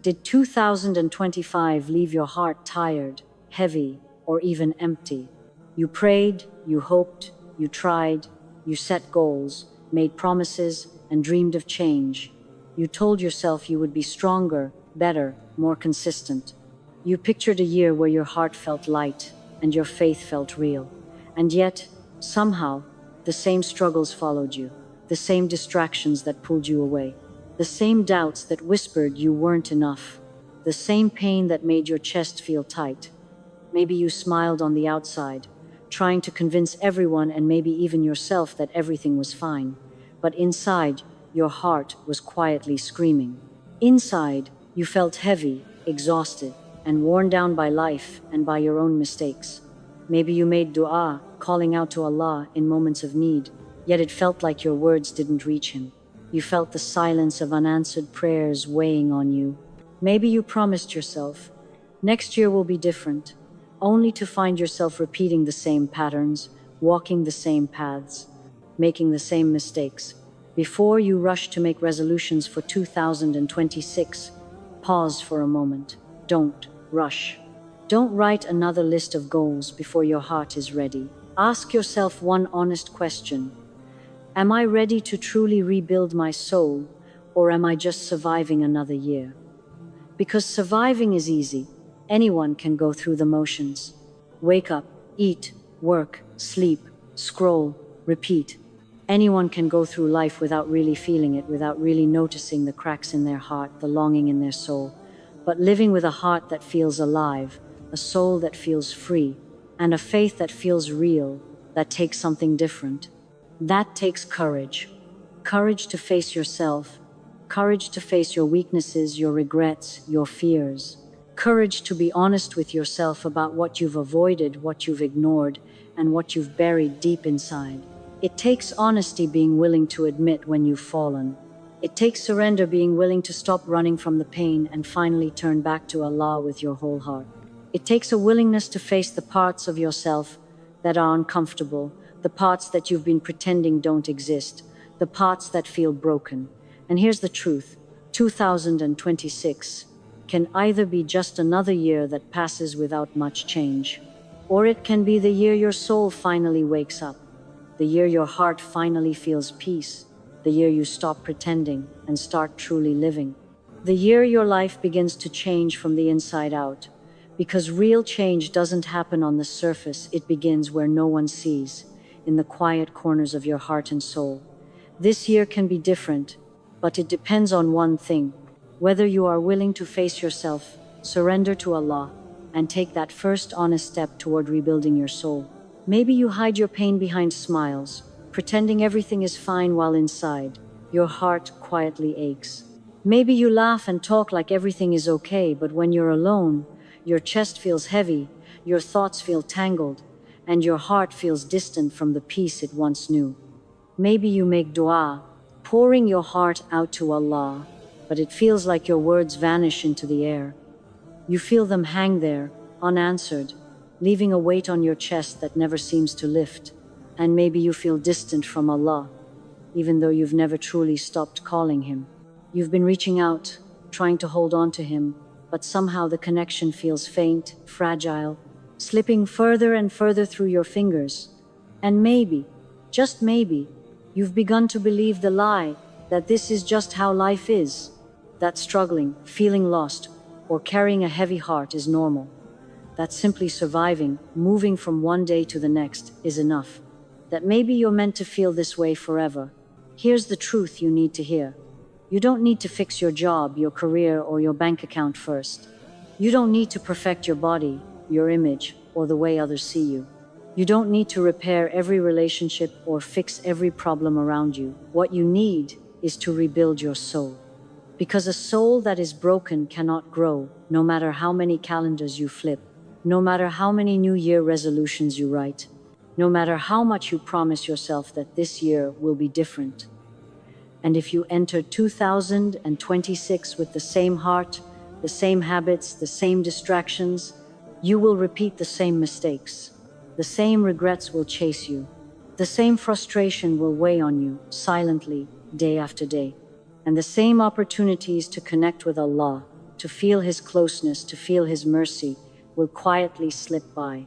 Did 2025 leave your heart tired, heavy, or even empty? You prayed, you hoped, you tried, you set goals, made promises, and dreamed of change. You told yourself you would be stronger, better, more consistent. You pictured a year where your heart felt light and your faith felt real. And yet, somehow, the same struggles followed you, the same distractions that pulled you away, the same doubts that whispered you weren't enough, the same pain that made your chest feel tight. Maybe you smiled on the outside, trying to convince everyone and maybe even yourself that everything was fine. But inside, your heart was quietly screaming. Inside, you felt heavy, exhausted, and worn down by life and by your own mistakes. Maybe you made dua, calling out to Allah in moments of need, yet it felt like your words didn't reach Him. You felt the silence of unanswered prayers weighing on you. Maybe you promised yourself, next year will be different, only to find yourself repeating the same patterns, walking the same paths, making the same mistakes. Before you rush to make resolutions for 2026, pause for a moment. Don't rush. Don't write another list of goals before your heart is ready. Ask yourself one honest question. Am I ready to truly rebuild my soul, or am I just surviving another year? Because surviving is easy. Anyone can go through the motions. Wake up, eat, work, sleep, scroll, repeat. Anyone can go through life without really feeling it, without really noticing the cracks in their heart, the longing in their soul. But living with a heart that feels alive, a soul that feels free, and a faith that feels real, that takes something different. That takes courage. Courage to face yourself. Courage to face your weaknesses, your regrets, your fears. Courage to be honest with yourself about what you've avoided, what you've ignored, and what you've buried deep inside. It takes honesty, being willing to admit when you've fallen. It takes surrender, being willing to stop running from the pain and finally turn back to Allah with your whole heart. It takes a willingness to face the parts of yourself that are uncomfortable, the parts that you've been pretending don't exist, the parts that feel broken. And here's the truth, 2026 can either be just another year that passes without much change, or it can be the year your soul finally wakes up, the year your heart finally feels peace, the year you stop pretending and start truly living, the year your life begins to change from the inside out. Because real change doesn't happen on the surface, it begins where no one sees, in the quiet corners of your heart and soul. This year can be different, but it depends on one thing: whether you are willing to face yourself, surrender to Allah, and take that first honest step toward rebuilding your soul. Maybe you hide your pain behind smiles, pretending everything is fine while inside, your heart quietly aches. Maybe you laugh and talk like everything is okay, but when you're alone, your chest feels heavy, your thoughts feel tangled, and your heart feels distant from the peace it once knew. Maybe you make dua, pouring your heart out to Allah, but it feels like your words vanish into the air. You feel them hang there, unanswered, leaving a weight on your chest that never seems to lift. And maybe you feel distant from Allah, even though you've never truly stopped calling Him. You've been reaching out, trying to hold on to Him, but somehow the connection feels faint, fragile, slipping further and further through your fingers. And maybe, just maybe, you've begun to believe the lie that this is just how life is, that struggling, feeling lost, or carrying a heavy heart is normal, that simply surviving, moving from one day to the next, is enough, that maybe you're meant to feel this way forever. Here's the truth you need to hear. You don't need to fix your job, your career, or your bank account first. You don't need to perfect your body, your image, or the way others see you. You don't need to repair every relationship or fix every problem around you. What you need is to rebuild your soul. Because a soul that is broken cannot grow, no matter how many calendars you flip, no matter how many New Year resolutions you write, no matter how much you promise yourself that this year will be different. And if you enter 2026 with the same heart, the same habits, the same distractions, you will repeat the same mistakes. The same regrets will chase you. The same frustration will weigh on you silently, day after day. And the same opportunities to connect with Allah, to feel His closeness, to feel His mercy, will quietly slip by.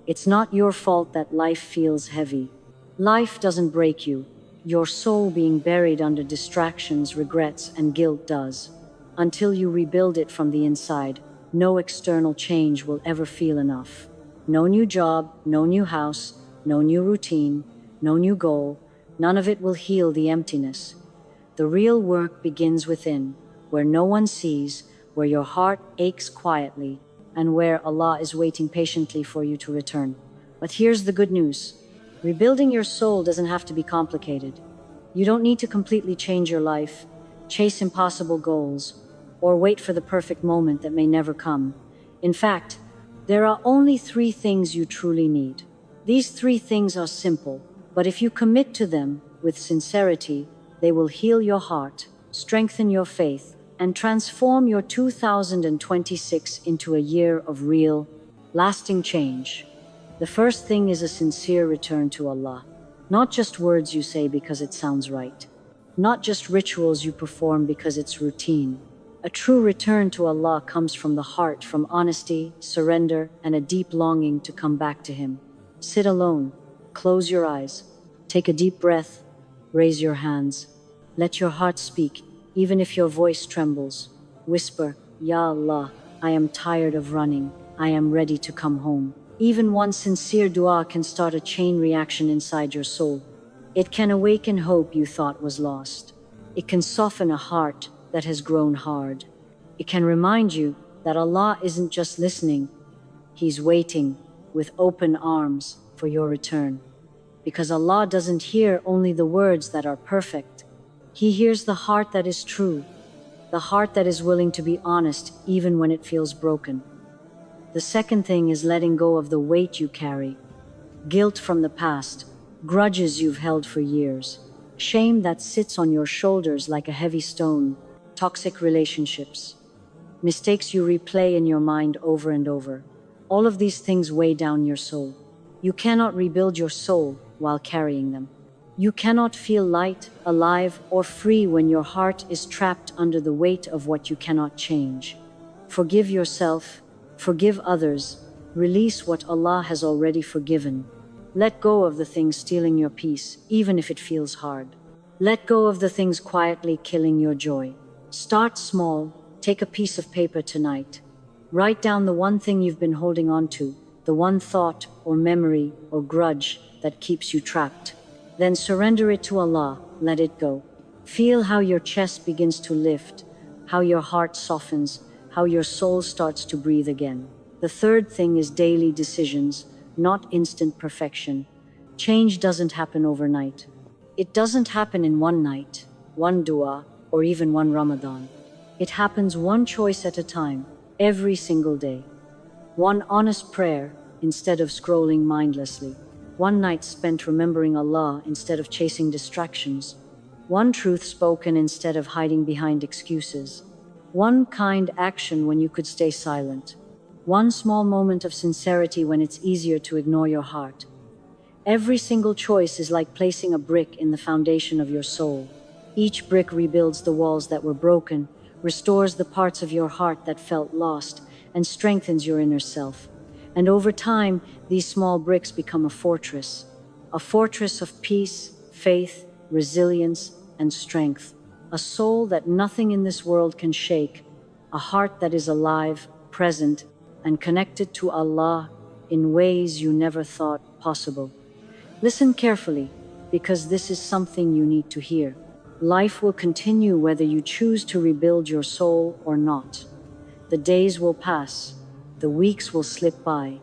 It's not your fault that life feels heavy. Life doesn't break you. Your soul being buried under distractions, regrets, and guilt does. Until you rebuild it from the inside, no external change will ever feel enough. No new job, no new house, no new routine, no new goal, none of it will heal the emptiness. The real work begins within, where no one sees, where your heart aches quietly, and where Allah is waiting patiently for you to return. But here's the good news. Rebuilding your soul doesn't have to be complicated. You don't need to completely change your life, chase impossible goals, or wait for the perfect moment that may never come. In fact, there are only 3 things you truly need. These 3 things are simple, but if you commit to them with sincerity, they will heal your heart, strengthen your faith, and transform your 2026 into a year of real, lasting change. The first thing is a sincere return to Allah. Not just words you say because it sounds right. Not just rituals you perform because it's routine. A true return to Allah comes from the heart, from honesty, surrender, and a deep longing to come back to Him. Sit alone, close your eyes, take a deep breath, raise your hands. Let your heart speak, even if your voice trembles. Whisper, Ya Allah, I am tired of running. I am ready to come home. Even one sincere dua can start a chain reaction inside your soul. It can awaken hope you thought was lost. It can soften a heart that has grown hard. It can remind you that Allah isn't just listening, He's waiting with open arms for your return. Because Allah doesn't hear only the words that are perfect. He hears the heart that is true, the heart that is willing to be honest even when it feels broken. The second thing is letting go of the weight you carry. Guilt from the past, grudges you've held for years, shame that sits on your shoulders like a heavy stone, toxic relationships, mistakes you replay in your mind over and over. All of these things weigh down your soul. You cannot rebuild your soul while carrying them. You cannot feel light, alive, or free when your heart is trapped under the weight of what you cannot change. Forgive yourself, forgive others, release what Allah has already forgiven. Let go of the things stealing your peace, even if it feels hard. Let go of the things quietly killing your joy. Start small, take a piece of paper tonight. Write down the one thing you've been holding on to, the one thought or memory or grudge that keeps you trapped. Then surrender it to Allah, let it go. Feel how your chest begins to lift, how your heart softens, how your soul starts to breathe again. The third thing is daily decisions, not instant perfection. Change doesn't happen overnight. It doesn't happen in one night, one dua, or even one Ramadan. It happens one choice at a time, every single day. One honest prayer instead of scrolling mindlessly. One night spent remembering Allah instead of chasing distractions. One truth spoken instead of hiding behind excuses. One kind action when you could stay silent. One small moment of sincerity when it's easier to ignore your heart. Every single choice is like placing a brick in the foundation of your soul. Each brick rebuilds the walls that were broken, restores the parts of your heart that felt lost, and strengthens your inner self. And over time, these small bricks become a fortress of peace, faith, resilience, and strength. A soul that nothing in this world can shake, a heart that is alive, present, and connected to Allah in ways you never thought possible. Listen carefully, because this is something you need to hear. Life will continue whether you choose to rebuild your soul or not. The days will pass, the weeks will slip by,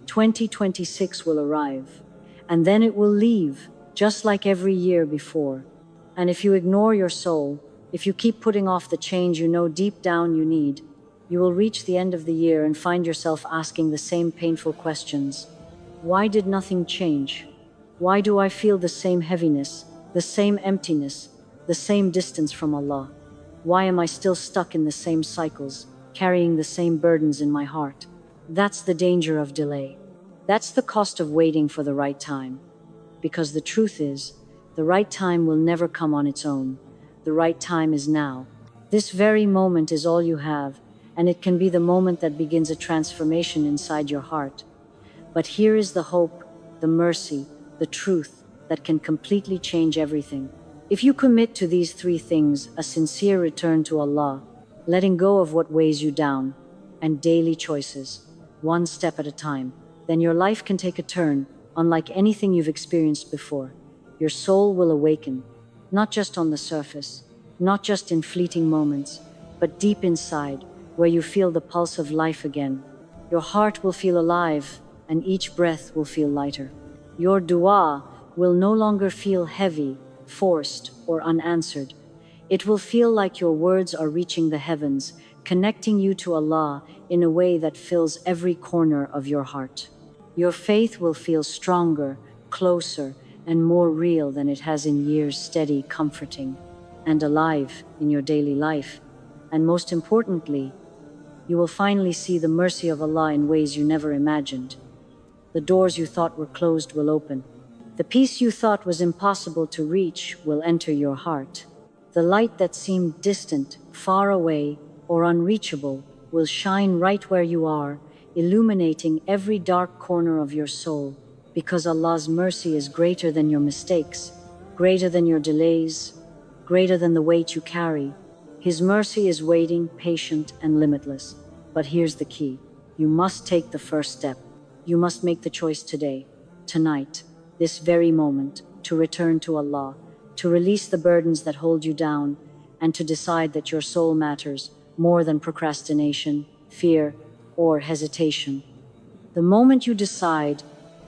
2026 will arrive, and then it will leave, just like every year before. And if you ignore your soul, if you keep putting off the change you know deep down you need, you will reach the end of the year and find yourself asking the same painful questions. Why did nothing change? Why do I feel the same heaviness, the same emptiness, the same distance from Allah? Why am I still stuck in the same cycles, carrying the same burdens in my heart? That's the danger of delay. That's the cost of waiting for the right time. Because the truth is, the right time will never come on its own. The right time is now. This very moment is all you have, and it can be the moment that begins a transformation inside your heart. But here is the hope, the mercy, the truth that can completely change everything. If you commit to these three things: a sincere return to Allah, letting go of what weighs you down, and daily choices, one step at a time, then your life can take a turn unlike anything you've experienced before. Your soul will awaken, not just on the surface, not just in fleeting moments, but deep inside, where you feel the pulse of life again. Your heart will feel alive, and each breath will feel lighter. Your dua will no longer feel heavy, forced, or unanswered. It will feel like your words are reaching the heavens, connecting you to Allah in a way that fills every corner of your heart. Your faith will feel stronger, closer, and more real than it has in years, steady, comforting, and alive in your daily life. And most importantly, you will finally see the mercy of Allah in ways you never imagined. The doors you thought were closed will open. The peace you thought was impossible to reach will enter your heart. The light that seemed distant, far away, or unreachable will shine right where you are, illuminating every dark corner of your soul, because Allah's mercy is greater than your mistakes, greater than your delays, greater than the weight you carry. His mercy is waiting, patient, and limitless. But here's the key. You must take the first step. You must make the choice today, tonight, this very moment, to return to Allah, to release the burdens that hold you down, and to decide that your soul matters more than procrastination, fear, or hesitation. The moment you decide,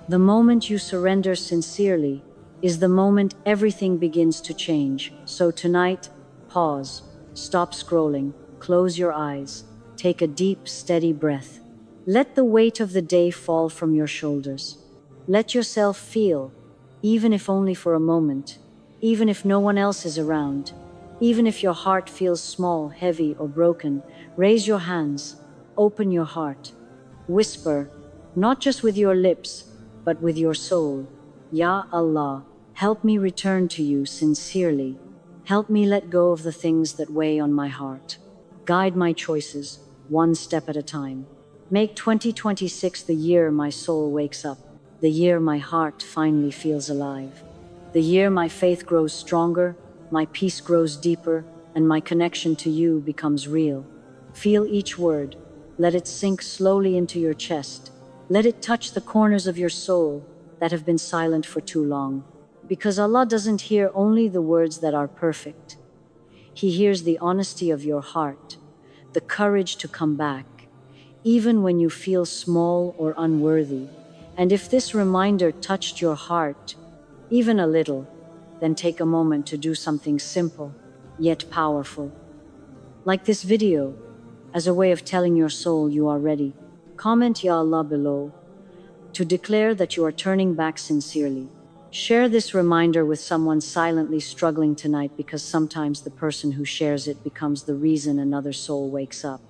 the moment you surrender sincerely, is the moment everything begins to change. So tonight, pause, stop scrolling, close your eyes, take a deep, steady breath. Let the weight of the day fall from your shoulders. Let yourself feel, even if only for a moment, even if no one else is around, even if your heart feels small, heavy, or broken. Raise your hands, open your heart. Whisper, not just with your lips, but with your soul, Ya Allah, help me return to you sincerely. Help me let go of the things that weigh on my heart. Guide my choices, one step at a time. Make 2026 the year my soul wakes up, the year my heart finally feels alive, the year my faith grows stronger, my peace grows deeper, and my connection to you becomes real. Feel each word. Let it sink slowly into your chest. Let it touch the corners of your soul that have been silent for too long. Because Allah doesn't hear only the words that are perfect. He hears the honesty of your heart, the courage to come back, even when you feel small or unworthy. And if this reminder touched your heart, even a little, then take a moment to do something simple, yet powerful. Like this video, as a way of telling your soul you are ready. Comment Ya Allah below to declare that you are turning back sincerely. Share this reminder with someone silently struggling tonight, because sometimes the person who shares it becomes the reason another soul wakes up.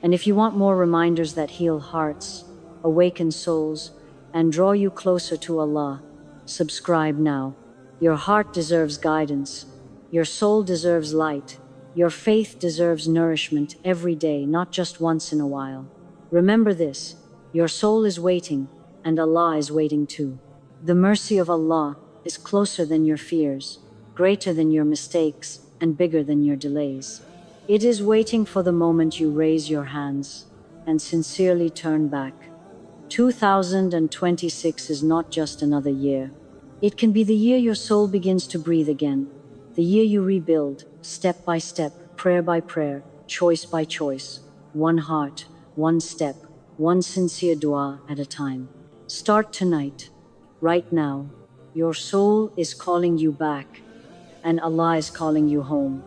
And if you want more reminders that heal hearts, awaken souls, and draw you closer to Allah, subscribe now. Your heart deserves guidance. Your soul deserves light. Your faith deserves nourishment every day, not just once in a while. Remember this, your soul is waiting, and Allah is waiting too. The mercy of Allah is closer than your fears, greater than your mistakes, and bigger than your delays. It is waiting for the moment you raise your hands and sincerely turn back. 2026 is not just another year. It can be the year your soul begins to breathe again, the year you rebuild, step by step, prayer by prayer, choice by choice, one heart, one step, one sincere dua at a time. Start tonight, right now. Your soul is calling you back, and Allah is calling you home.